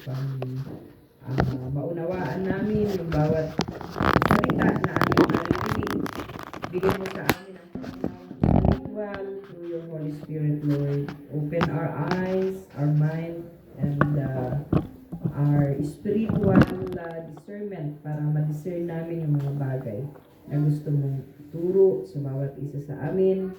upang maunawaan namin yung bawat salita na aming naririnig. Bigyan mo sa amin ang Panginoon spiritual through your Holy Spirit, Lord. Open our eyes, our mind, and our spiritual discernment para ma-discern namin yung mga bagay na gusto mong turo sa bawat isa sa amin.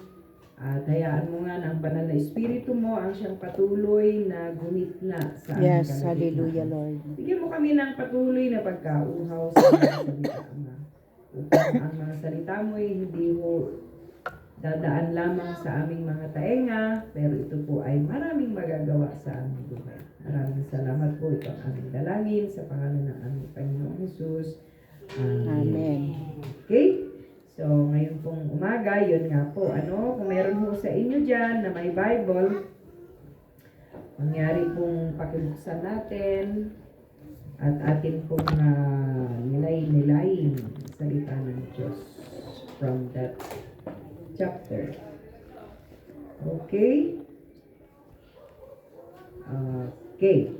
At hayaan mo nga na ang banal na espiritu mo ang siyang patuloy na gumitna sa aming Yes, hallelujah, Lord. Bigyan mo kami ng patuloy na pagkauhaw sa mga salita, Ama. Upang ang mga salita mo ay hindi ho dadaan lamang sa aming mga taenga, pero ito po ay maraming magagawa sa aming buhay. Maraming salamat po. Ito ang aming dalangin sa pangalan ng aming Panginoong Jesus. Amen. Okay? So, ngayon pong umaga, yun nga po, kung meron po sa inyo dyan na may Bible, mangyari pong pakibuksan natin at atin pong nilay-nilayin salita ng Diyos from that chapter. Okay? Okay.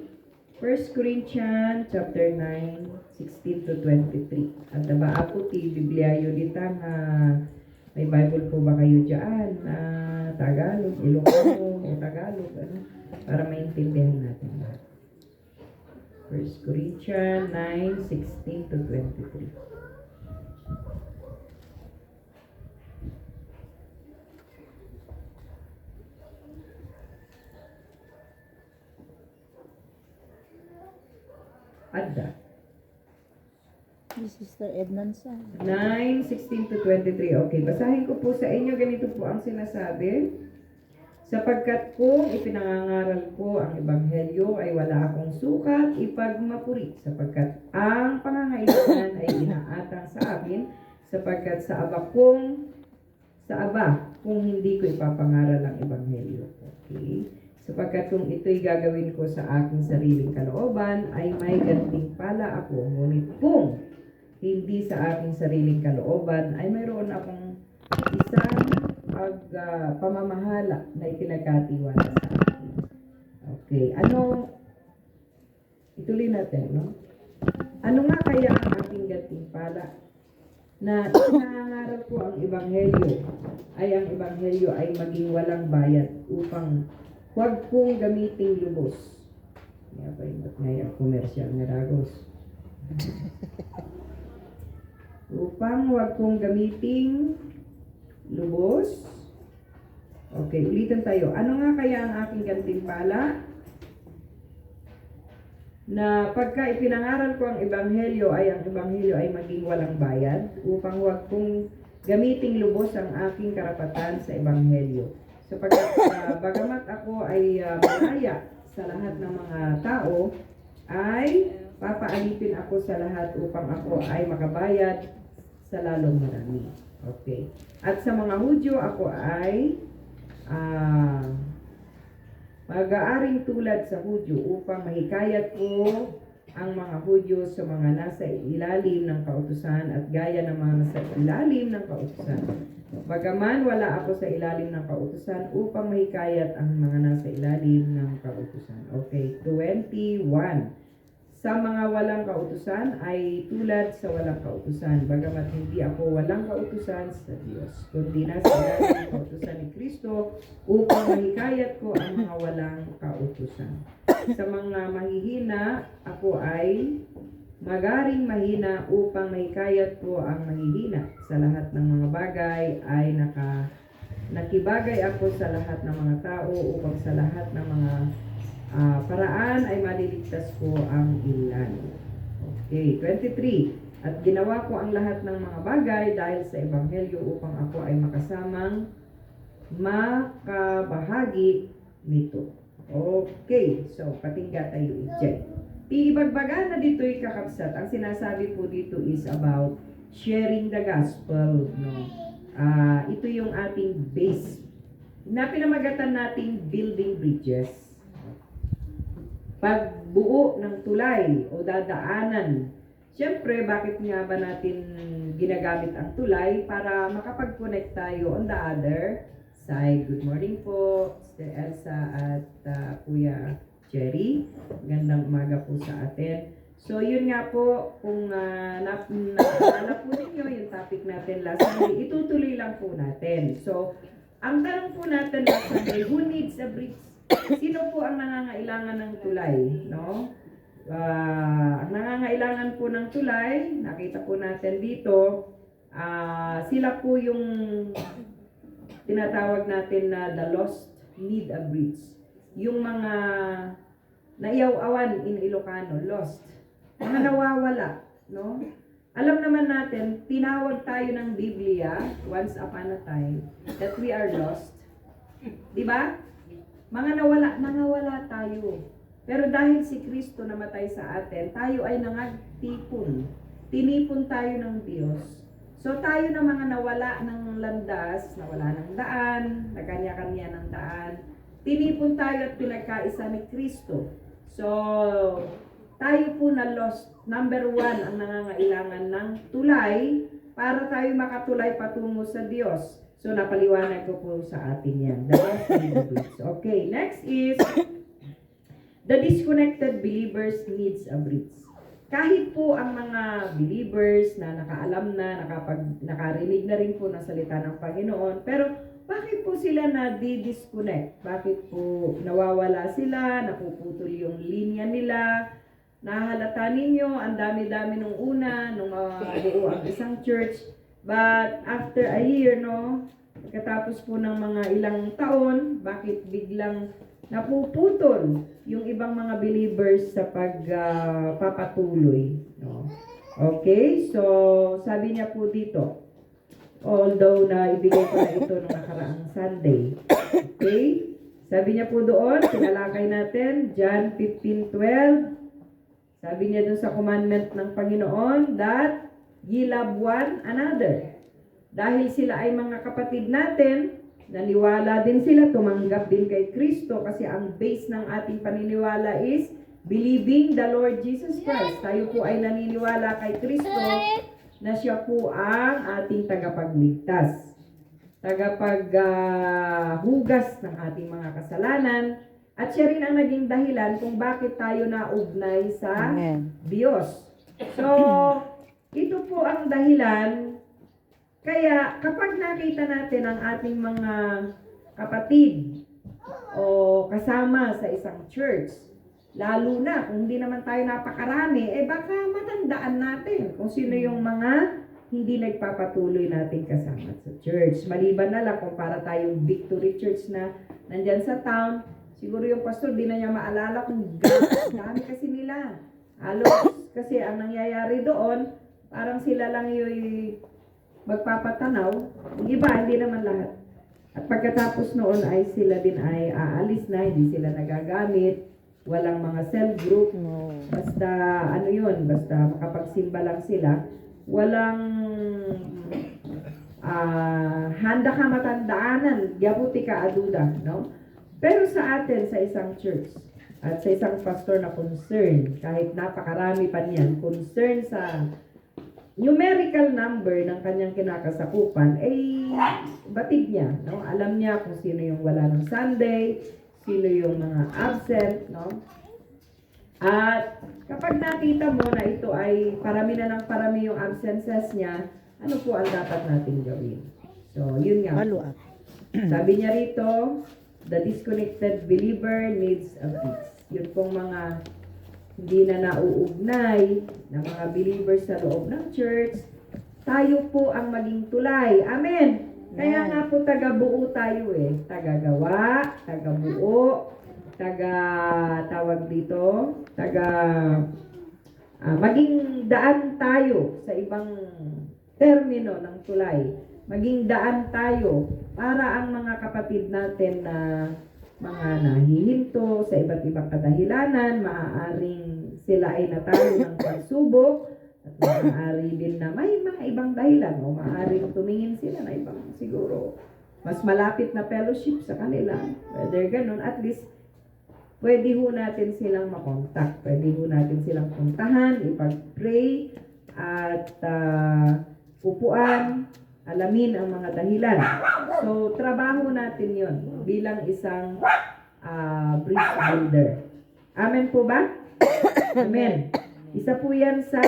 1 Corinthians chapter 9, 16 to 23. At ba ako ti Bibliayo dita nga may Bible po ba kayo dyan? Tagalog, Ilocano, o Tagalog, para maintindihan natin lahat. 1 Corinthians 9, 16 to 23. Adda. Si Sister Ednan sa. 9:16 to 23. Okay, basahin ko po sa inyo. Ganito po ang sinasabi. Sapagkat kung ipinangangaral ko ang ebanghelyo ay wala akong sukat ipagmapuri, sapagkat ang pangangailangan ay inaatang sa akin, sapagkat sa aba kung hindi ko ipapangaral ang ebanghelyo. Okay? Sapagkat kung ito'y gagawin ko sa aking sariling kalooban, ay may gantimpala ako. Ngunit kung hindi sa aking sariling kalooban, ay mayroon akong isang pamamahala na ikinagkatiwala sa akin. Okay, ituloy natin, no? Ano nga kaya ang aking gantimpala? Na pinangangaral ko ang ebanghelyo ay maging walang bayad upang huwag kong gamiting lubos. Nga ba yung ngayon komersyal na ragos? Upang huwag kong gamiting lubos. Okay, ulitin tayo. Ano nga kaya ang aking gantimpala? Na pagka ipinangaral ko ang ebanghelyo ay maging walang bayad upang huwag kong gamiting lubos ang aking karapatan sa ebanghelyo. Sapagkat bagamat ako ay malaya sa lahat ng mga tao, ay papaalipin ako sa lahat upang ako ay makabayad sa lalong marami. Okay. At sa mga Hudyo, ako ay mag-aaring tulad sa Hudyo upang mahikayat ko ang mga Hudyo sa mga nasa ilalim ng kautusan at gaya ng mga nasa ilalim ng kautusan. Bagaman wala ako sa ilalim ng kautusan upang mahikayat ang mga nasa ilalim ng kautusan. Okay, 21. Sa mga walang kautusan ay tulad sa walang kautusan, bagamat hindi ako walang kautusan sa Diyos, kundi nasa ilalim ng kautusan ni Kristo upang mahikayat ko ang mga walang kautusan. Sa mga mahihina, ako ay magaring mahina upang mahikayat ko ang mahihina. Sa lahat ng mga bagay ay nakibagay ako sa lahat ng mga tao upang sa lahat ng mga paraan ay maliligtas ko ang ilan. Okay, 23. At ginawa ko ang lahat ng mga bagay dahil sa ebanghelyo upang ako ay makasamang makabahagi nito. Okay, so patingga tayo i-check. Ibagbaga na dito'y kakabsat. Ang sinasabi po dito is about sharing the gospel. No? Ito yung ating base. Na pinamagatan nating building bridges. Pagbuo ng tulay o dadaanan. Siyempre, bakit nga ba natin ginagamit ang tulay? Para makapag-connect tayo on the other side. Good morning po, Sister Elsa at Kuya Cherry. Magandang umaga po sa atin. So, yun nga po, kung naalala po ninyo yung topic natin last Sunday, itutuloy lang po natin. So, ang tanong po natin last Sunday, who needs a bridge? Sino po ang nangangailangan ng tulay? No? Ang nangangailangan po ng tulay, nakita po natin dito, sila po yung tinatawag natin na the lost need a bridge. Yung mga naiyaw-awan in Ilocano, lost. Mga nawawala, no? Alam naman natin, tinawag tayo ng Biblia once upon a time that we are lost. Di ba? Mga nangawala tayo. Pero dahil si Kristo namatay sa atin, tayo ay nangagtipon. Tinipon tayo ng Diyos. So tayo na mga nawala ng landas, nawala ng daan, nagkanya-kanya ng daan, tinipon tayo at pinagkaisa ni Kristo. So, tayo po na lost. Number 1, ang nangangailangan ng tulay para tayo makatulay patungo sa Diyos. So, napaliwanag ko po sa atin yan. The lost need a bridge. Okay, next is the disconnected believers needs a bridge. Kahit po ang mga believers na nakaalam na, nakarinig na rin po ng salita ng Panginoon, pero bakit po sila na-disconnect? Bakit po nawawala sila, napuputol yung linya nila? Nahalata ninyo, ang dami-dami nung una, nung buo ang isang church. But after a year, no, pagkatapos po ng mga ilang taon, bakit biglang napuputol yung ibang mga believers sa pagpapatuloy? No? Okay, so sabi niya po dito, although na ibigay ko na ito nung nakaraang Sunday. Okay? Sabi niya po doon, sinalakay natin, John 15:12. Sabi niya doon sa commandment ng Panginoon that ye love one another. Dahil sila ay mga kapatid natin, naniwala din sila, tumanggap din kay Kristo kasi ang base ng ating paniniwala is believing the Lord Jesus Christ. Tayo po ay naniniwala kay Kristo na siya po ang ating tagapagligtas, tagapaghugas ng ating mga kasalanan, at siya rin ang naging dahilan kung bakit tayo naugnay sa Diyos. So, ito po ang dahilan. Kaya kapag nakita natin ang ating mga kapatid o kasama sa isang church, lalo na kung hindi naman tayo napakarami, baka matandaan natin kung sino yung mga hindi nagpapatuloy natin kasama sa church. Maliban na lang kung para tayong Victory Church na nandyan sa town, siguro yung pastor di na niya maalala kung dami kasi nila. Halos kasi ang nangyayari doon, parang sila lang yung magpapatanaw. Yung iba, hindi naman lahat. At pagkatapos noon ay sila din ay aalis na, hindi sila nagagamit. Walang mga cell group. Basta ano yun, basta makapagsimba lang sila. Walang handa ka matandaanan, gabuti ka aduda, no? Pero sa atin, sa isang church, at sa isang pastor na concern, kahit napakarami pa niyan, concern sa numerical number ng kanyang kinakasakupan, batid niya, no? Alam niya kung sino yung wala ng Sunday, sino yung mga absent, no? At kapag nakita mo na ito ay parami na ng parami yung absences niya, ano po ang dapat natin gawin? So, yun nga. Follow up. Sabi niya rito, the disconnected believer needs a bridge. Yun pong mga hindi na nauugnay ng mga believers sa loob ng church, tayo po ang maging tulay. Amen! Kaya nga po taga-buo tayo Taga-gawa, taga-buo, tawag dito, maging daan tayo sa ibang termino ng tulay. Maging daan tayo para ang mga kapatid natin na mga nahihinto sa iba't ibang kadahilanan, maaaring sila ay natalo ng pagsubok, at maaari din na may mga ibang dahilan o maaaring tumingin sila na ibang siguro mas malapit na fellowship sa kanila. Whether ganun, at least pwede ho natin silang makontak, pwede ho natin silang puntahan, ipag-pray at upuan, alamin ang mga dahilan. So, trabaho natin yon bilang isang bridge builder. Amen po ba? Amen. Isa po yan sa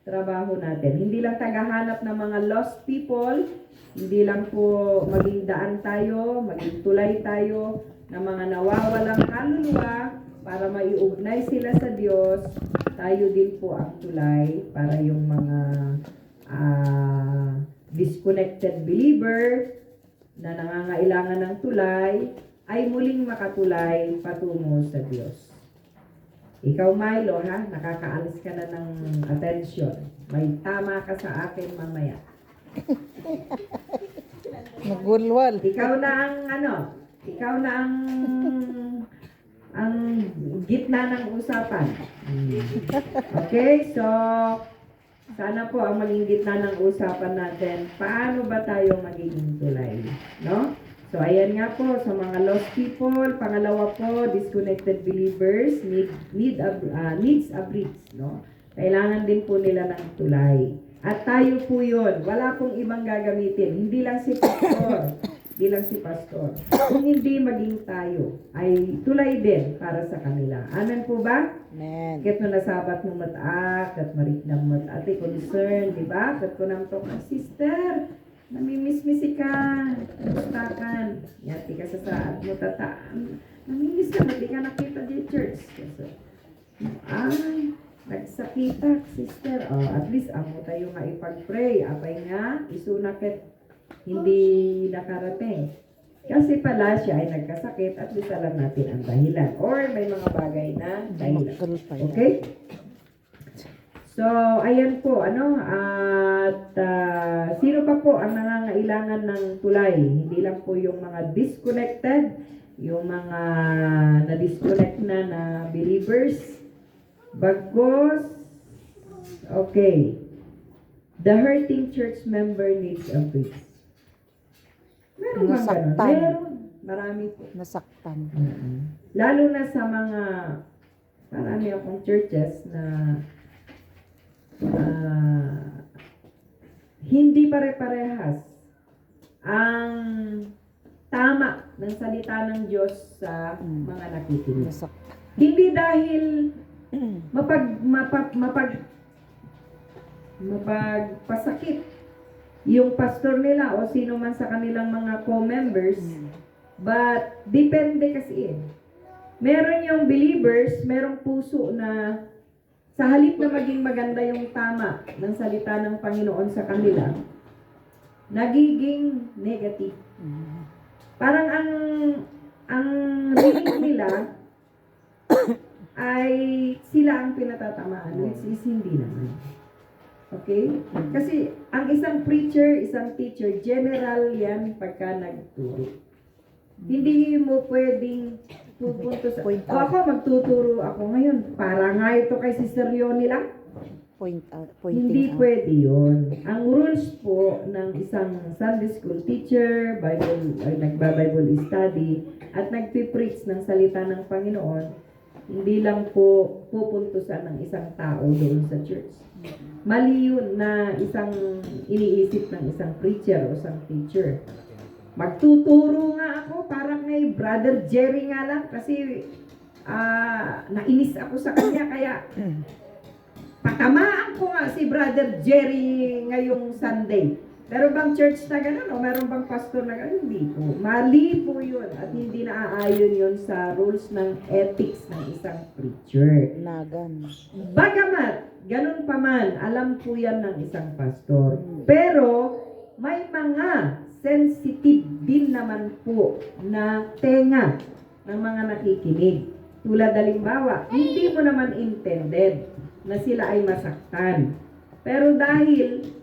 trabaho natin. Hindi lang tagahanap ng mga lost people, hindi lang po maging daan tayo, maging tulay tayo ng mga nawawalang kaluluwa para maiugnay sila sa Diyos. Tayo din po ang tulay para yung mga disconnected believer na nangangailangan ng tulay ay muling makatulay patungo sa Diyos. Ikaw, Milo, ha? Nakakaalis ka na ng attention. May tama ka sa akin mamaya. Nagulwal. Ikaw na ang gitna ng usapan. Okay, so sana po ang maging gitna ng usapan natin, paano ba tayo magiging tulay? No? So, ayan nga po, sa mga lost people, pangalawa po, disconnected believers needs a bridge, no? Kailangan din po nila ng tulay. At tayo po yun, wala pong ibang gagamitin, hindi lang si pastor. Kung hindi maging tayo, ay tulay din para sa kanila. Amen po ba? Amen. Ket no nasabat mo mataak, at mariknam mo ati concern, di ba? Ket ko nam to, sister, namimiss-miss ka, gustakan. Yati ka sa saat mo tata. Namimiss ka, hindi ka nakita di church. So, ay, nagsakita, sister. Oh, at least amo tayo nga ipag-pray. Apay nga, isunakit hindi nakarating. Kasi pala siya ay nagkasakit, at least alam natin ang dahilan. Or may mga bagay na dahilan. Okay? So, ayan po, at sino pa po ang nangangailangan ng tulay? Hindi lang po yung mga disconnected, yung mga na-disconnect na believers. Bagkos, okay, the hurting church member needs a bridge. Meron bang ganun? Nasaktan. Meron. Marami po. Nasaktan. Lalo na sa mga, marami akong churches na hindi pare-parehas ang tama ng salita ng Diyos sa mga nakikinig. Nasaktan. Hindi dahil mapagpasakit yung pastor nila o sino man sa kanilang mga co-members, but depende kasi meron yung believers, merong puso na sa halip na maging maganda yung tama ng salita ng Panginoon sa kanila, nagiging negative. Parang ang reading nila ay sila ang pinatatamaan, which is hindi naman. Okay? Kasi ang isang preacher, isang teacher, general yan pagka nagturo. Hindi mo pwedeng pupunto sa... Point O out. ako, magtuturo ako ngayon. Para nga ito kay Sister Leonie lang. Pointing Hindi out. pwede yun. Ang rules po ng isang Sunday school teacher, nagba-Bible study, at nagpipreach ng salita ng Panginoon, hindi lang po pupuntusan ng isang tao doon sa church. Mali yun na isang iniisip ng isang preacher o isang teacher. Magtuturo nga ako, parang may Brother Jerry nga lang kasi nainis ako sa kanya kaya patamaan ko nga si Brother Jerry ngayong Sunday. Meron bang church na gano'n o meron bang pastor na gano'n? Hindi po. Mali po yun at hindi naaayon yun sa rules ng ethics ng isang preacher. Nagan. Bagamat, ganun pa man, alam po yan ng isang pastor. Pero, may mga sensitive din naman po na tenga ng mga nakikinig. Tulad halimbawa, hindi mo naman intended na sila ay masaktan. Pero dahil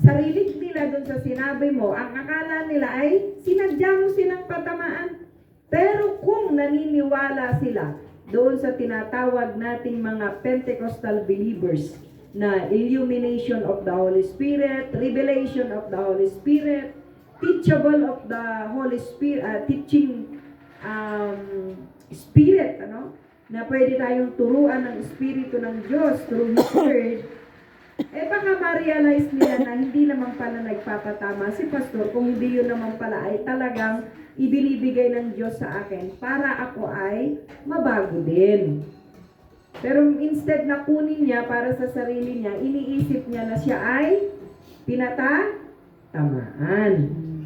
sarili nila dun sa sinabi mo, ang akala nila ay sinadya mo silang patamaan. Pero kung naniniwala sila doon sa tinatawag nating mga Pentecostal believers na illumination of the Holy Spirit, revelation of the Holy Spirit, teachable of the Holy Spirit, teaching Spirit, na pwede tayong turuan ng Espiritu ng Diyos through His Word, Eh baka ma-realize nila na hindi naman pala nagpapatama si pastor kung hindi yun naman pala ay talagang ibinibigay ng Diyos sa akin para ako ay mabago din. Pero instead na kunin niya para sa sarili niya, iniisip niya na siya ay pinatatamaan.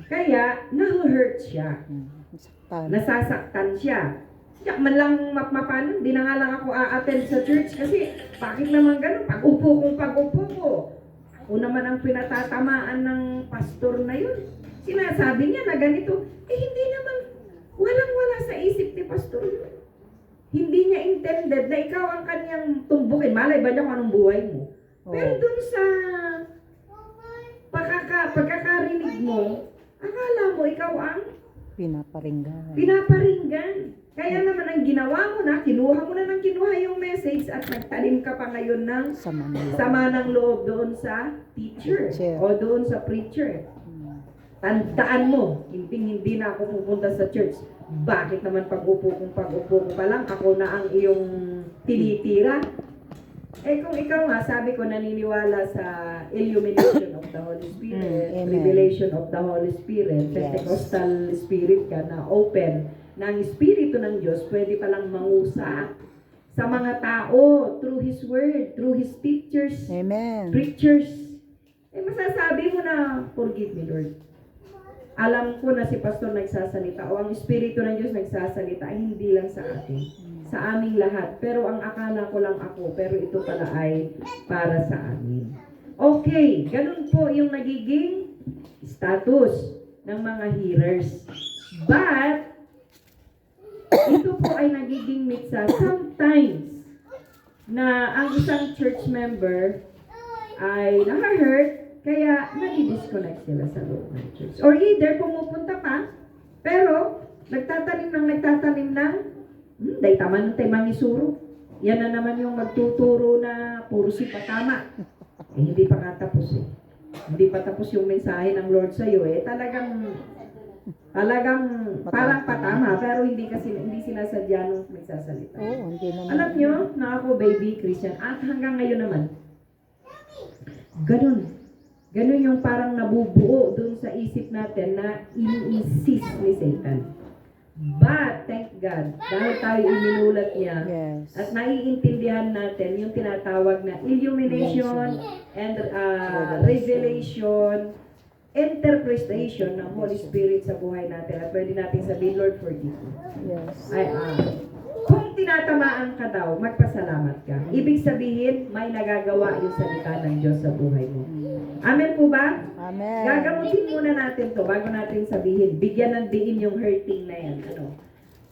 Kaya, na-hurt siya. Saktan. Nasasaktan siya. Kaya man lang mapapano, di na nga lang ako a-attend sa church kasi bakit naman ganun? Pag-upo ko. Ako naman ang pinatatamaan ng pastor na yun. Sinasabi niya na ganito, eh hindi naman, walang-wala sa isip ni pastor yun. Hindi niya intended na ikaw ang kanyang tumbukin. Malay ba niya kung anong buhay mo? Pero dun sa pagkakarinig mo, akala mo ikaw ang pinaparinggan. Kaya naman ang ginawa mo na, kinuha mo na ng kinuha yung message at nagtanim ka pa ngayon ng sama ng loob doon sa teacher o doon sa preacher. Tandaan mo, hindi na ako pupunta sa church. Bakit naman pag-upo ko pa lang, ako na ang iyong tinitira? Eh kung ikaw nga, sabi ko naniniwala sa illumination of the Holy Spirit, revelation of the Holy Spirit, Pentecostal Spirit ka na open ng Espiritu ng Diyos, pwede palang mangusap sa mga tao through His Word, through His teachers, preachers. Eh masasabi mo na, forgive me Lord. Alam ko na si pastor nagsasalita o ang Espiritu ng Diyos nagsasalita, hindi lang sa akin, sa aming lahat. Pero ang akala ko lang ako, pero ito pala ay para sa amin. Okay, ganun po yung nagiging status ng mga hearers. But, ito po ay nagiging mitsa sometimes na ang isang church member ay naka-hurt kaya nadi-disconnect sila sa loob ng church. Or either pumupunta pa pero nagtatanim ng day taman ng tayo mangisuro. Yan na naman yung magtuturo na puro si patama. Eh hindi pa nga tapos eh. Hindi pa tapos yung mensahe ng Lord sa iyo eh. Talagang parang patama pero hindi sinasadya nung nagsasalita. Hindi naman. Alam nyo na ako baby Christian at hanggang ngayon naman ganun yung parang nabubuo dun sa isip natin na ini-insist ni Satan. But thank God dahil tayo iminulat niya at naiintindihan natin yung tinatawag na illumination and revelation, interpretation ng Holy Spirit sa buhay natin at pwede natin sabihin, Lord, forgive me. Kung tinatamaan ka daw, magpasalamat ka. Ibig sabihin, may nagagawa yung salita ng Diyos sa buhay mo. Amen po ba? Amen. Gagamutin muna natin to bago natin sabihin. Bigyan ng diin yung hurting na yan.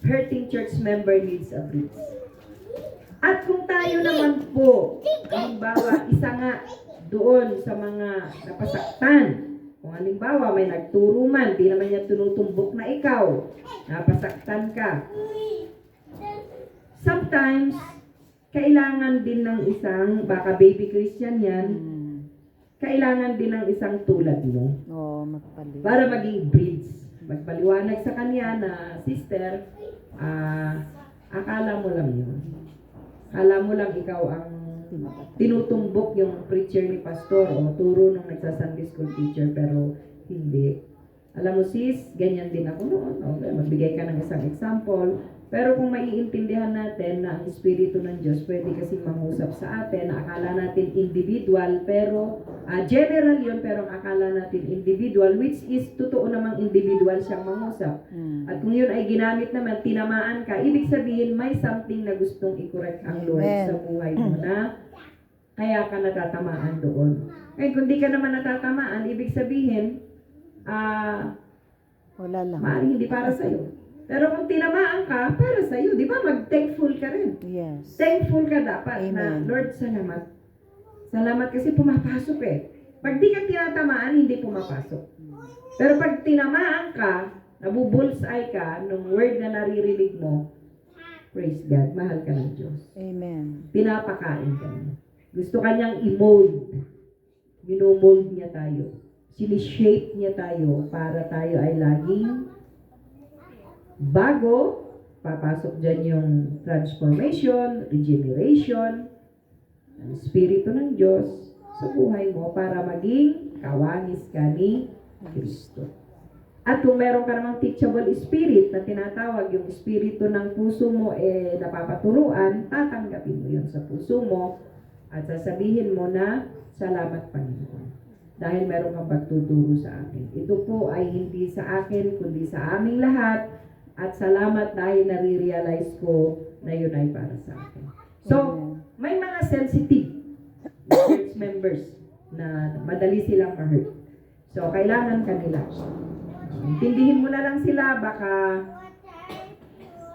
Hurting church member needs a bridge. At kung tayo naman po, halimbawa, isa nga doon sa mga napasaktan, kung halimbawa may nagturo man, di naman niya tinutumbok na ikaw, napasaktan ka. Sometimes, kailangan din ng isang, baka baby Christian yan, kailangan din ng isang tulad mo. Magpaliwanag. Para maging bridge. Magpaliwanag sa kanya na, sister, akala mo lang yun. Akala mo lang ikaw ang tinutumbok yung preacher ni pastor o turo ng nagsa-Sunday school teacher, pero hindi. Alam mo sis, ganyan din ako noon. Magbigay ka ng isang example. Pero kung maiintindihan natin na ang Espiritu ng Diyos pwede kasi mangusap sa atin, na akala natin individual, pero general yun, pero ang akala natin individual, which is totoo namang individual siyang mangusap. At kung yun ay ginamit naman, tinamaan ka, ibig sabihin may something na gustong i-correct ang Lord sa buhay mo na kaya ka natatamaan doon. Kaya kung di ka naman natatamaan, ibig sabihin, wala lang. maaaring hindi para sa'yo. Pero kung tinamaan ka, para sa'yo, di ba? Mag-thankful ka rin. Yes. Thankful ka dapat na, Lord, salamat. Salamat kasi pumapasok eh. Pag di ka tinatamaan, hindi pumapasok. Pero pag tinamaan ka, nabubulseye ka, nung word na naririnig mo, praise God, mahal ka ng Diyos. Amen. Pinapakain ka niya. Gusto ka niyang i-mold. Minomold niya tayo. Sinishape niya tayo para tayo ay laging bago. Papasok dyan yung transformation, regeneration, ang Espiritu ng Diyos. sa buhay mo para maging kawangis ka ni Kristo. At kung meron ka namang teachable spirit na tinatawag, yung espiritu ng puso mo napapaturuan, tatanggapin mo yun sa puso mo at sasabihin mo na, salamat Panginoon. Dahil meron kang pagtuturo sa akin. Ito po ay hindi sa akin, kundi sa aming lahat. At salamat dahil nare-realize ko na yun ay para sa akin. So, may mga sensitive church members na madali silang ma-hurt. So, kailangan kanila. Intindihin mo na lang sila, baka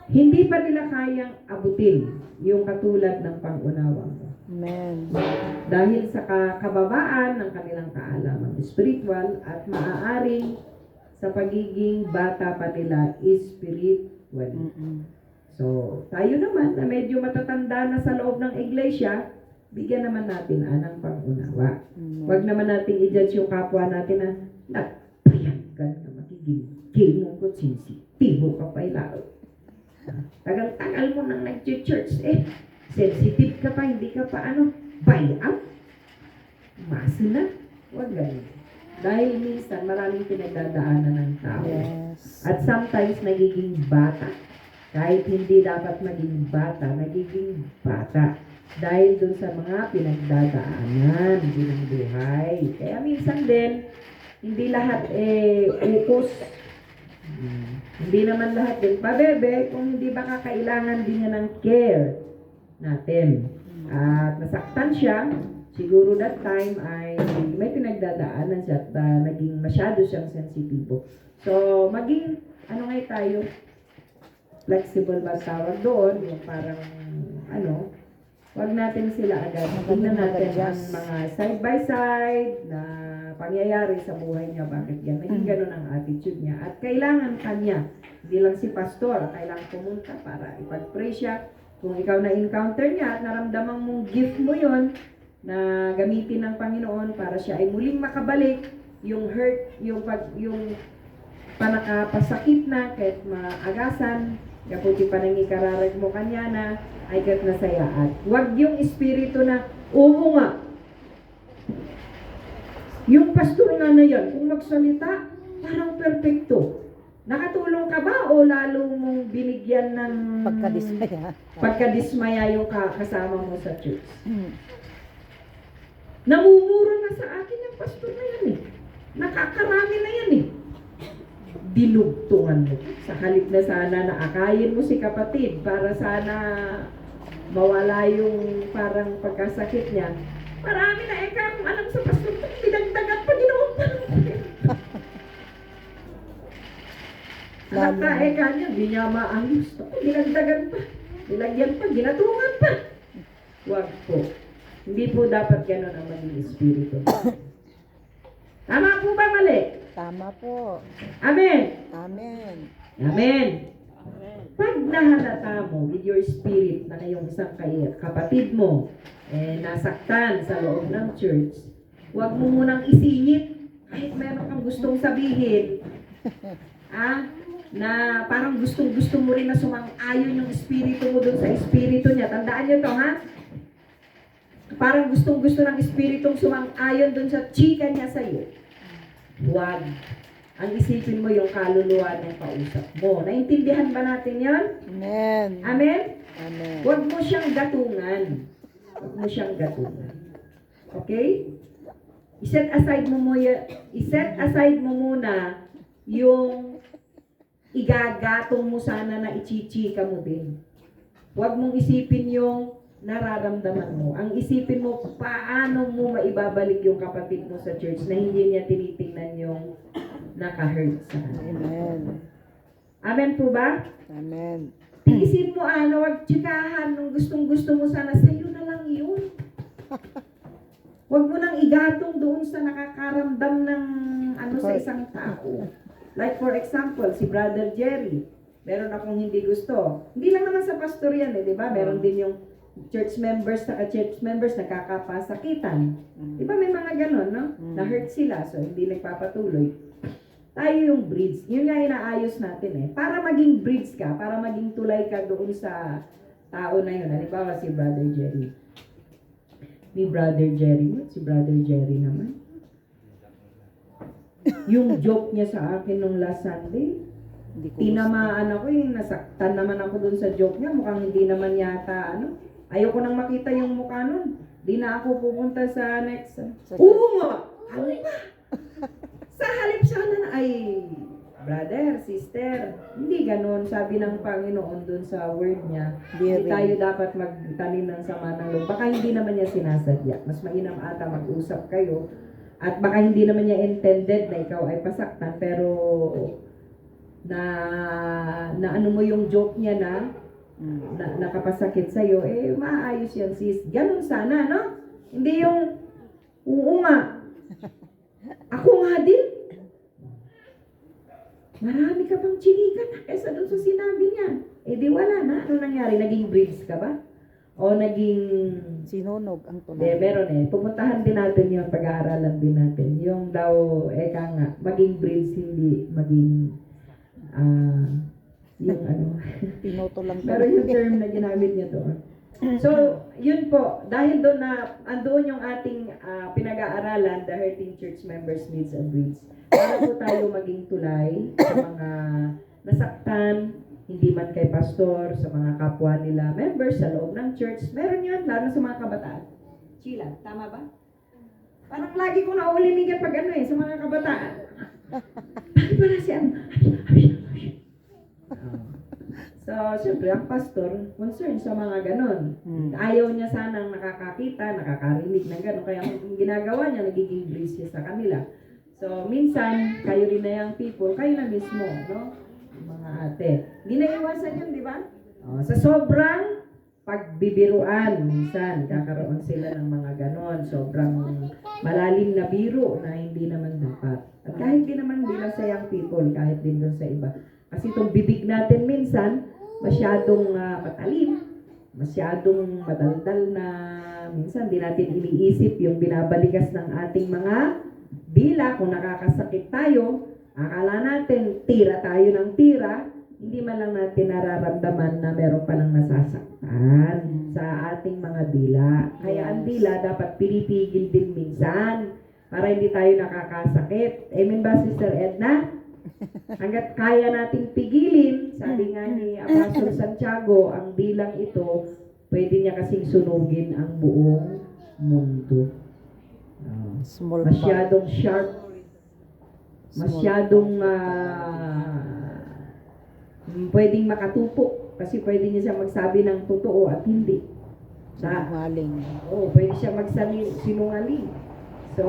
hindi pa nila kayang abutin yung katulad ng pang-unawa mo. Amen. Dahil sa kababaan ng kanilang kaalaman spiritual at maaaring sa pagiging bata pa nila spiritually. So, tayo naman na medyo matatanda na sa loob ng iglesia, bigyan naman natin ng pang-unawa. Huwag naman natin i-judge yung kapwa natin na nagpayagan na magiging mo ko sensitibo ka pa ilao. Tagal-tagal mo nang nag-church sensitive ka pa, hindi ka pa buy-up. Masa na. Huwag ganun. Dahil minsan maraming pinagdadaanan ng tao. Yes. At sometimes nagiging bata. Kahit hindi dapat maging bata, nagiging bata. Dahil dun sa mga pinagdadaanan ng buhay. Kaya minsan din, hindi lahat ukos. Hindi naman lahat din pabebe kung hindi baka kailangan din niya ng care natin. At nasaktan siya, siguro that time ay may pinagdadaanan siya at naging masyado siyang sensitibo. So, maging, tayo, flexible ba tawag doon, yung parang, wag natin sila agad. Tingnan natin ang mga side by side na pangyayari sa buhay niya. Bakit yan? Naging ganun ang attitude niya. At kailangan kanya, hindi lang si pastor, kailangan pumunta para ipag-pray siya. Kung ikaw na-encounter niya at naramdaman mong gift mo yon na gamitin ng Panginoon para siya ay muling makabalik, yung hurt, yung panakapasakit na, kahit maagasan, kaputi pa nang ikararag mo kanya na, ay kahit nasaya. At huwag yung espiritu na, oo nga, yung pastor na yan, kung magsalita, parang perfecto. Nakatulong ka ba o lalo mong binigyan ng pagkadismaya yung kasama mo sa church? Namumura na sa akin yung pastor na yan Nakakarami na yan Dinugtungan mo. Sa halip na sana naakayin mo si kapatid para sana mawala yung parang pagkasakit niya. Marami na kung alam sa pastor, pinagdagat pa, ginawa pa. Anak ka niya, hindi niya maayos. Dinagdagan pa, nilagyan pa, ginatungan pa. Huwag po. Hindi po dapat gano'n ang maging espiritu. Tama po ba, mali? Tama po. Amen. Amen. Amen. Pag nahalata mo with your spirit na kayong isang kapatid mo nasaktan sa loob ng church, huwag mo munang isingit kahit meron kang gustong sabihin. Na parang gustong-gusto mo rin na sumang-ayon yung espiritu mo dun sa espiritu niya. Tandaan niyo to, ha? Parang gustong-gusto ng espiritong sumang-ayon dun sa chika niya sa'yo. Huwag. Ang isipin mo yung kaluluwa ng kausap mo. Naintindihan ba natin yan? Amen. Amen? Amen. Huwag mo siyang gatungan. Huwag mo siyang gatungan. Okay? I-set aside mo muna yung igagatong mo sana na ichichika mo din. Huwag mong isipin yung nararamdaman mo. Ang isipin mo, paano mo maibabalik yung kapatid mo sa church na hindi niya tinitingnan yung naka-hurt sa kanya. Amen. Amen po ba? Amen. Tiisin mo huwag tsikahan nung gustong-gusto mo sana, sa'yo na lang yun. Huwag mo nang igatong doon sa nakakaramdam ng sa isang tao. Like for example, si Brother Jerry, meron akong hindi gusto. Hindi lang naman sa pastor yan di ba? Meron din yung church members nagkakapasakitan. Di ba may mga ganon, no? Na-hurt sila, so hindi nagpapatuloy. Tayo yung bridge. Yun nga inaayos natin Para maging bridge ka, para maging tulay ka doon sa tao na yun. Halimbawa si Brother Jerry. ni Brother Jerry mo. Si Brother Jerry naman. Yung joke niya sa akin nung last Sunday, Hindi ko tinamaan ako, yung nasaktan naman ako dun sa joke niya. Mukhang hindi naman yata, ano. Ayoko nang makita yung mukha nun. Di na ako pupunta sa next. Oo nga! Ano ba? Sa halip sana na, ay, brother, sister, hindi ganun. Sabi ng Panginoon dun sa word niya, hindi Bearing. tayo dapat magtanim ng sama ng loob. Baka hindi naman niya sinasadya. Mas mainam ata mag-usap kayo. At baka hindi naman niya intended na ikaw ay pasaktan, pero na ano mo yung joke niya na nakapasakit sa'yo, eh, maayos yan, sis. Ganun sana, no? Hindi yung, oo nga. Ako nga din. Marami ka pang chinikan kaysa doon sa sinabi niya. Eh, di wala na. Ano nangyari? Naging breeds ka ba? O naging... Sinunog ang Hindi, tunay. meron eh. Pupuntahan din natin yung pag-aaralan din natin. Yung daw, eka nga, maging breeds, hindi maging... yung ano... Pinoto lang Pero yung term na ginamit niya doon. So, yun po. Dahil doon na, andoon yung ating pinag-aaralan, the Hurting Church Members Needs and Breeds. Para po tayo maging tulay sa mga nasaktan, hindi man kay pastor, sa mga kapwa nila, members sa loob ng church. Meron yun, lalo sa mga kabataan. Sheila, tama ba? Parang lagi ko naulimigan pag ano eh, sa mga kabataan. Bakit ba na siya? So, syempre, ang pastor, concerned sa mga ganon. Ayaw niya sanang nakakakita, nakakarinig ng ganon. Kaya ang ginagawa niya, nagiging breeze siya sa kanila. So, minsan, kayo rin na yung people, kayo na mismo, no? Mga ate. Hindi na iwasan yun, di ba? Sa sobrang pagbibiruan, minsan, kakaroon sila ng mga ganon. Sobrang malalim na biro na hindi naman dapat. At kahit din naman hindi lang sa young people, kahit din doon sa iba. Kasi itong bibig natin minsan, masyadong matalim, masyadong madaldal na minsan di natin iniisip yung binabalikas ng ating mga dila. Kung nakakasakit tayo, akala natin tira tayo ng tira, hindi man lang natin nararamdaman na meron palang nasasaktan sa ating mga dila. Kaya ang dila dapat pinipigil din minsan para hindi tayo nakakasakit. Amen ba, Sister Edna? Hanggat kaya nating pigilin, sabi nga ni Apostol Santiago, ang dilang ito, pwede niya kasing sunugin ang buong mundo. Small Masyadong sharp, masyadong pwedeng makatupo, kasi pwede niya siya magsabi ng totoo at hindi. Sinungaling. Pwede siya magsinungaling. So,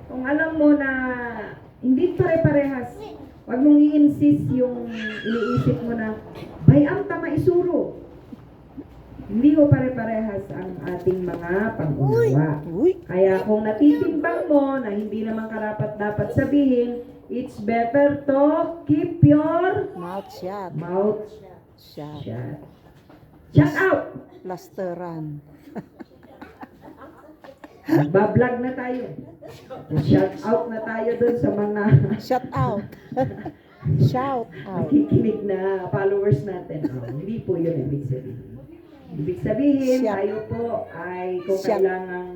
kung alam mo na hindi pare-parehas, wag mong i-insist yung iniisip mo na bayam ta maisuro. Hindi ko pare-parehas ang ating mga pag-unawa. Uy! Kaya kung natitimbang mo na hindi naman karapat dapat sabihin, it's better to keep your Mouth shut. mouth Shut. shut. Shut out! Plasteran. Nagbablog na tayo. Shout out na tayo dun sa mga Shut out. Shout out. nakikinig na followers natin. Hindi po yun ibig sabihin. Ibig sabihin, Shut. tayo po ay kung Shut. kailangan,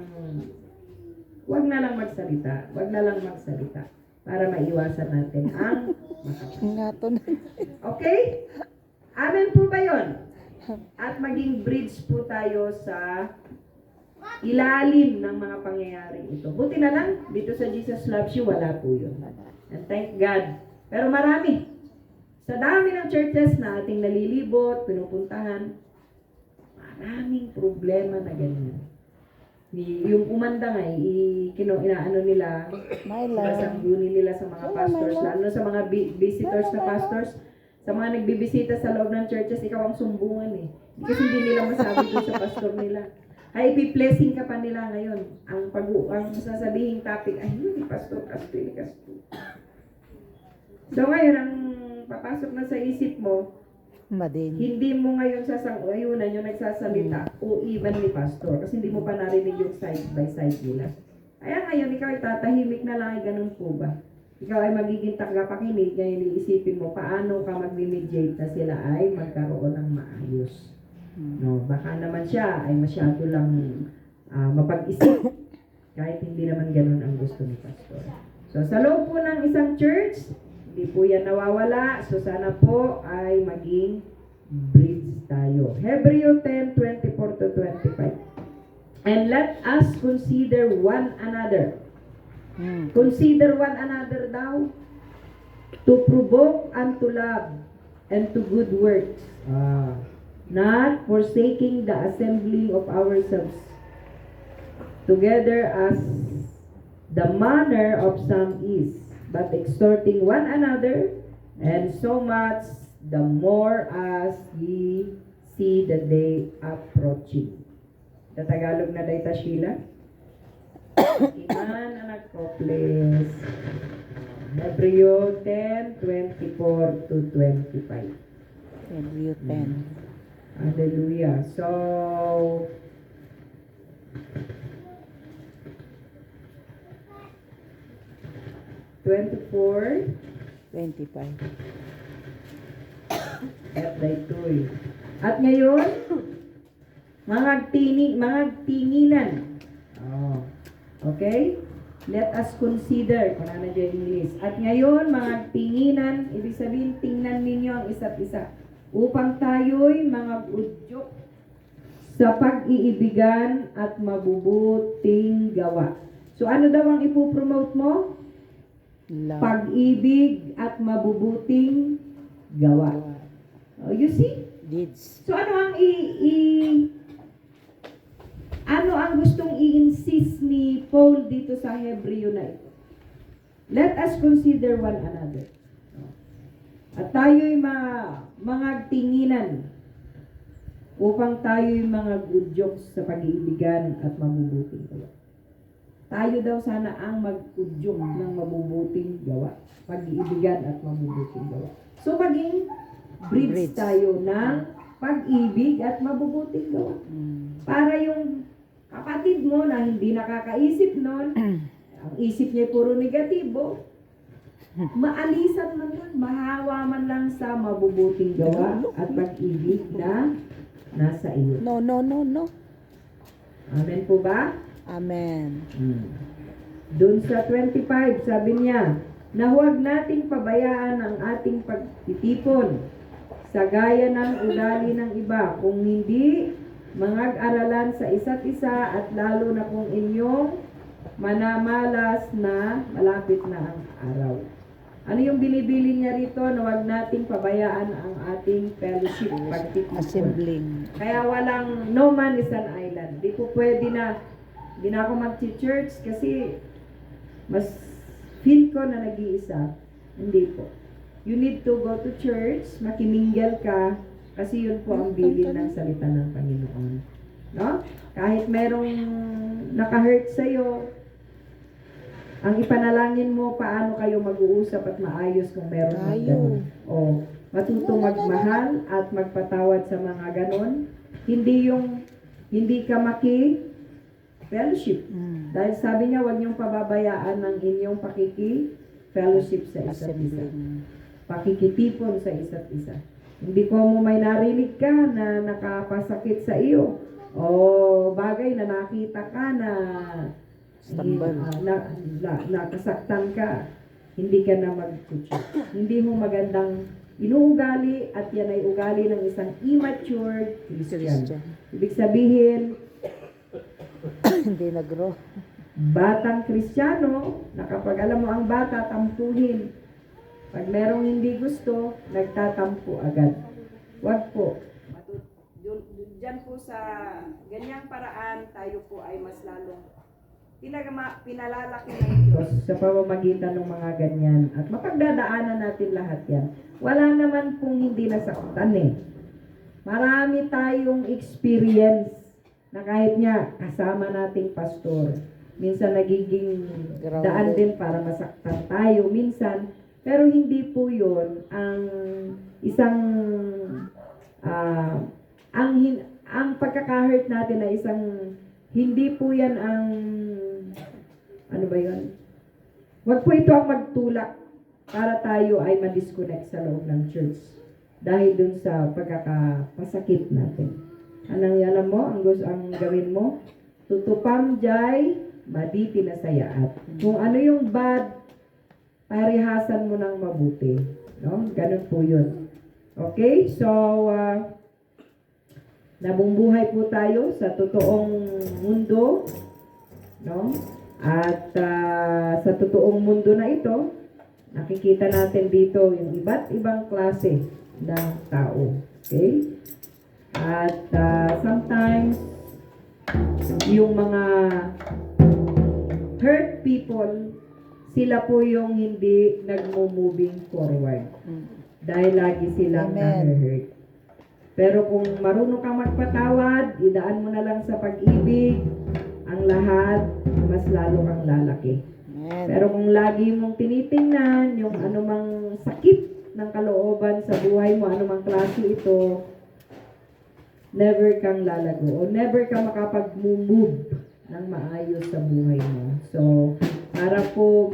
wag na lang magsalita. Wag na lang magsalita para maiwasan natin ang makapal. Nga to na. Okay? Amen po ba yun? At maging bridge po tayo sa ilalim ng mga pangyayaring ito. Buti na lang, dito sa Jesus Loves You, wala po yun. And thank God. Pero marami. Sa dami ng churches na ating nalilibot, pinupuntahan, maraming problema na ganyan. Yung umanda nga, inaano nila, sinasangguni nila sa mga pastors, lalo sa mga visitors na pastors, sa mga nagbibisita sa loob ng churches, ikaw ang sumbungan eh. Kasi hindi nila masabi doon sa pastor nila. Ay, ipi-blessing ka pa nila ngayon. Ang sasabihin topic, ay, hindi, Pastor Casto. So ngayon, ang papasok na sa isip mo, Madin. hindi mo ngayon sasang-ayunan yung nagsasalita o even ni Pastor kasi hindi mo pa narinig yung side by side nila. Kaya ngayon, ikaw ay tatahimik na lang, ay ganun po ba? Ikaw ay magiging tagapakinig, ngayon iisipin mo paano ka mag-mediate na sila ay magkaroon ng maayos. No, baka naman siya ay masyado lang mapag-isip kahit hindi naman ganun ang gusto ni pastor. So sa loob po ng isang church, hindi po yan nawawala. So sana po ay maging bridge tayo. Hebreo 10:24 to 25. And let us consider one another. Consider one another daw to provoke unto love and to good works, not forsaking the assembling of ourselves together as the manner of some is, but exhorting one another, and so much the more as ye see the day approaching. Sa Tagalog na dayta Sheila? Iman anak ko, please. Hebreo 10:24 to 25. Hebreo 10. Hallelujah. So, (24) 25. at daytoy. At ngayon, mga tinginan. Oh. Okay? Let us consider, kung ano dyan English. At ngayon, mga tinginan, ibig sabihin, tingnan ninyo ang isa't isa. Upang tayo'y mga udyok sa pag-iibigan at mabubuting gawa. So, ano daw ang ipopromote mo? Love. Pag-ibig at mabubuting gawa. Oh, you see? Deeds. So, ano ang gustong i-insist ni Paul dito sa Hebreo na ito? Let us consider one another. At tayo'y mga tinginan upang tayo'y mga gudyok sa pag-iibigan at mabubuting gawa. Tayo daw sana ang mag-udyok ng mabubuting gawa. Pag-iibigan at mabubuting gawa. So, maging bridge tayo ng pag-ibig at mabubuting gawa. Para yung kapatid mo na hindi nakakaisip nun, ang isip niya puro negatibo, maalisan man lang, mahawa man lang sa mabubuting gawa at pag-ibig na nasa iyo. No. Amen po ba? Amen. Doon sa 25, sabi niya, na huwag nating pabayaan ang ating pagtitipon sa gaya ng ugali ng iba, kung hindi mangag-aralan sa isa't isa at lalo na kung inyong manamalas na malapit na ang araw. Ano yung binibili niya rito na huwag nating pabayaan ang ating fellowship, pagtitipon. Assembling. Kaya walang no man is an island. Di po pwede na, di na ako mag-church kasi mas feel ko na nag-iisa. Hindi po. You need to go to church, makimingle ka, kasi yun po ang bilin ng salita ng Panginoon. No? Kahit merong naka-hurt sa'yo, ang ipanalangin mo paano kayo mag-uusap at maayos kung meron ng ganun. O, matutong magmahal at magpatawad sa mga ganon. Hindi ka fellowship. Dahil sabi niya, huwag niyong pababayaan ng inyong fellowship sa isa't isa. Pakikitipon sa isa't isa. Hindi ko mo may narinig ka na nakapasakit sa iyo. O bagay na nakita ka na nakasaktan ka. Hindi ka na mag-church. Hindi mo magandang inuugali at yan ay ugali ng isang immature Christian. Ibig sabihin, Hindi nag-grow. batang Kristiyano, na kapag alam mo ang bata, tampuhin. Pag merong hindi gusto, nagtatampo agad. Huwag po. Diyan po sa ganyang paraan, tayo po ay mas lalong pinalalaki ng Diyos sa pamamagitan ng mga ganyan. At mapagdadaanan natin lahat yan. Wala naman pong hindi nasaktan eh. Marami tayong experience na kahit nga kasama nating pastor. Minsan nagiging daan din para masaktan tayo. Minsan, pero hindi po yun ang isang ang pagkaka-hurt natin na isang hindi po yan ang ano ba yun? Wag po ito ang magtulak para tayo ay ma-disconnect sa loob ng church dahil dun sa pagkakapasakit natin. Anong alam mo? Ang gawin mo? tutupam jay, madi pinasayaat. Kung ano yung bad, parihasan mo ng mabuti. No? Ganun po yun. Okay? So, nabumbuhay po tayo sa totoong mundo. No? At sa totoong mundo na ito, nakikita natin dito yung iba't ibang klase ng tao. Okay? At sometimes, yung mga hurt people, sila po yung hindi nagmo-moving forward. Dahil lagi silang Amen. na-hurt. Pero kung marunong kang magpatawad, idaan mo na lang sa pag-ibig, ang lahat, mas lalo kang lalaki. Amen. Pero kung lagi mong tinitingnan yung anumang sakit ng kalooban sa buhay mo, anumang klase ito, never kang lalago o never ka makapag-move ng maayos sa buhay mo. So, para po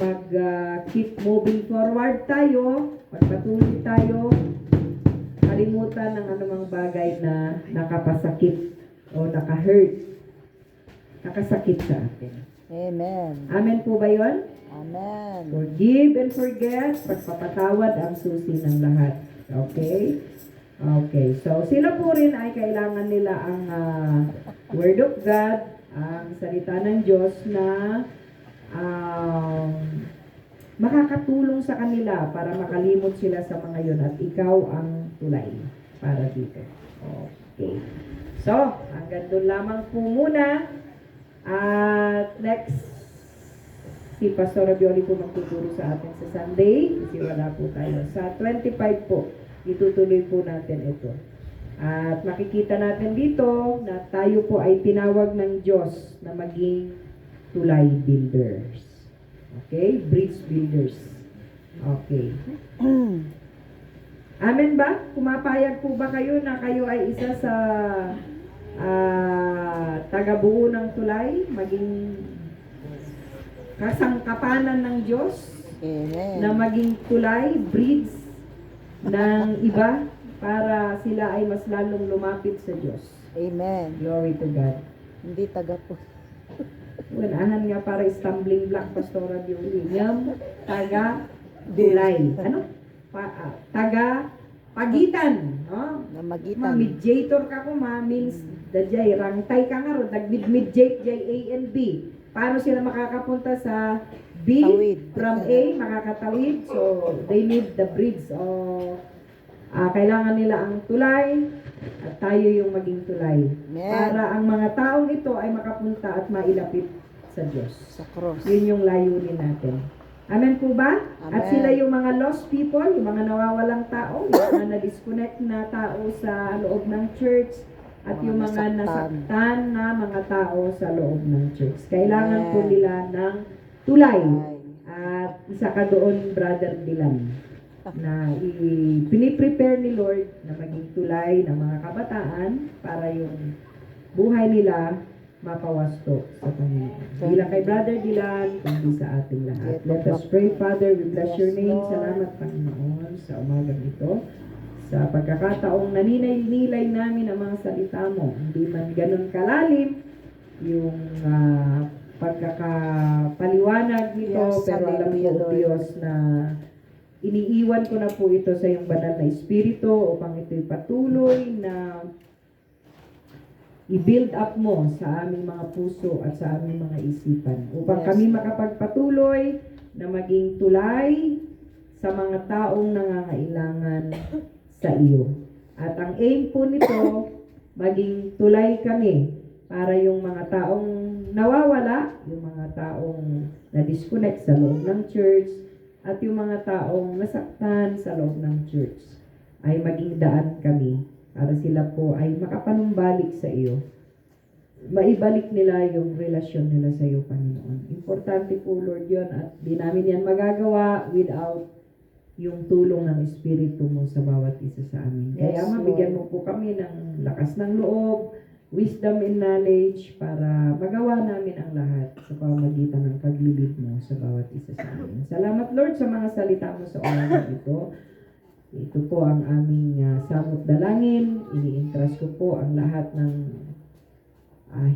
keep moving forward tayo, magpatuloy tayo, kalimutan ng anumang bagay na nakapasakit o nakasakit sa atin. Amen. Amen po ba yun? Amen. Forgive and forget, pagpapatawad ang susi ng lahat. Okay? Okay. So, sila po rin ay kailangan nila ang Word of God, ang salita ng Diyos na makakatulong sa kanila para makalimot sila sa mga yun at ikaw ang tulay para dito. Okay. So, hanggang doon lamang po muna. At next, si Pastor Rabioli po magtuturo sa atin sa Sunday kasi wala po tayo. Sa 25 po, itutuloy po natin ito. At makikita natin dito na tayo po ay tinawag ng Diyos na maging tulay builders. Okay? Bridge builders. Okay. Amen ba? Pumapayag po ba kayo na kayo ay isa sa tagabuo ng tulay? Maging kasangkapanan ng Diyos? Amen. Na maging tulay, bridge ng iba para sila ay mas lalong lumapit sa Diyos. Amen. Glory to God. Hindi taga po. Unahan nga para stumbling block, Pastora William. Taga tulay. Ano? Taga pagitan. No? Namagitan. Mediator ka ko means dajay rangtay ka nga ro mediate jay A and B. Paano sila makakapunta sa B Tawid. from A makakatawid? So they need the bridge o kailangan nila ang tulay at tayo yung maging tulay. Amen. Para ang mga taong ito ay makapunta at mailapit sa Diyos. Sa cross. Yun yung layunin natin. Amen po ba? Amen. At sila yung mga lost people, yung mga nawawalang tao, yung mga na-disconnect na tao sa loob ng church, at Mga yung mga nasaktan. nasaktan na mga tao sa loob ng church. Kailangan po Amen. nila ng tulay. Ay. At isa ka doon, Brother Dylan, na piniprepare ni Lord na maging tulay ng mga kabataan para yung buhay nila mapawasto sa Panginoon. Hindi lang kay Brother Dylan, kundi sa ating lahat. Let us pray, Father. We bless your name. Salamat, Panginoon, sa umagang ito. Sa pagkakataong naninay-nilay namin ang mga salita mo. Hindi man ganun kalalim yung pagkakapaliwanag nito, Yes, pero alam hallelujah, ko, Lord. Diyos, na iniiwan ko na po ito sa iyong banal na espiritu upang ito'y patuloy na i-build up mo sa aming mga puso at sa aming mga isipan upang Yes. kami makapagpatuloy na maging tulay sa mga taong nangangailangan sa iyo. At ang aim po nito, maging tulay kami para yung mga taong nawawala, yung mga taong na-disconnect sa loob ng church, at yung mga taong nasaktan sa loob ng church ay maging daan kami para sila po ay makapanumbalik sa iyo. Maibalik nila yung relasyon nila sa iyo, Panginoon. Importante po, Lord, yun, at di namin yan magagawa without yung tulong ng Espiritu mo sa bawat isa sa amin. Kaya Yes, mabigyan Lord. mo po kami ng lakas ng loob, wisdom and knowledge para magawa namin ang lahat sa pamamagitan ng paglibid mo sa bawat isa sa amin. Salamat, Lord, sa mga salita mo sa oras ito. Ito po ang aming samot dalangin. Ini-entrust ko po ang lahat ng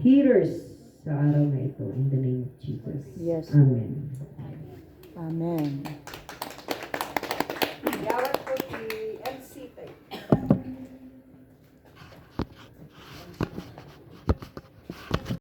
hearers sa araw na ito. In the name of Jesus. Yes. Amen. Amen.